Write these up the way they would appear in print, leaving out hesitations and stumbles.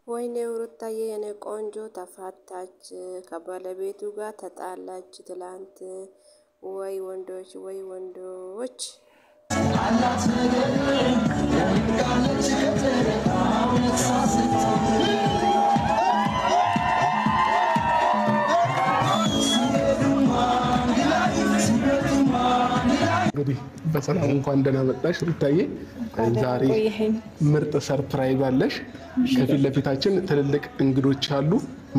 ወይኔ ሩታዬ የኔ ቆንጆ ተፋታች ከባለቤቱ ጋር ተጣላች ትላንት። ወይ ወንዶች ወይ ወንዶች አላት ነገር ያንቃለች ከተራው ተሳስቶ እንግዲህ በሰላም እንኳን ደህና መጣሽ ሩታዬ። ዛሬ ምርጥ ሰርፕራይዝ አለሽ። ከፊት ለፊታችን ትልልቅ እንግዶች አሉ።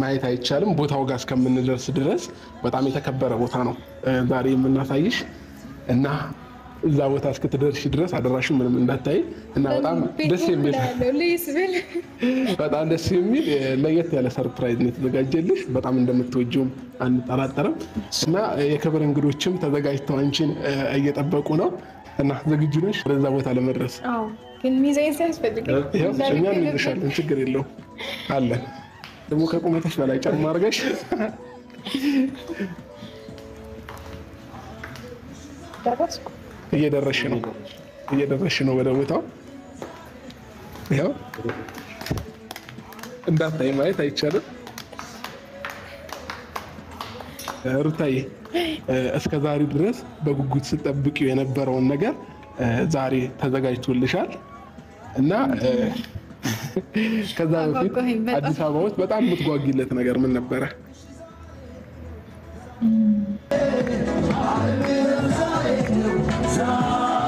ማየት አይቻልም ቦታው ጋር እስከምንደርስ ድረስ በጣም የተከበረ ቦታ ነው ዛሬ የምናሳይሽ እና እዛ ቦታ እስክትደርሺ ድረስ አደራሽን ምንም እንዳታይ እና በጣም ደስ የሚል ለየት ያለ ሰርፕራይዝ ነው የተዘጋጀልሽ። በጣም እንደምትወጂውም አንጠራጠርም እና የክብር እንግዶችም ተዘጋጅተው አንቺን እየጠበቁ ነው እና ዝግጁ ነሽ ወደዛ ቦታ ለመድረስ? አዎ፣ ግን ሚዛን ሲያስፈልጋል። እኛ እንይዝሻለን፣ ችግር የለውም አለን። ደግሞ ከቁመትሽ በላይ ጫማ አድርገሽ እየደረሽ ነው ወደ ቦታው። ያው እንዳታይ ማየት አይቻልም። ሩታዬ እስከ ዛሬ ድረስ በጉጉት ስትጠብቂው የነበረውን ነገር ዛሬ ተዘጋጅቶልሻል እና ከዛ በፊት አዲስ አበባ ውስጥ በጣም የምትጓጊለት ነገር ምን ነበረ?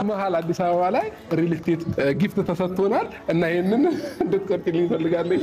መሀል አዲስ አበባ ላይ ሪል ስቴት ጊፍት ተሰጥቶናል እና ይሄንን እንድትቆርጥልኝ ፈልጋለሁ።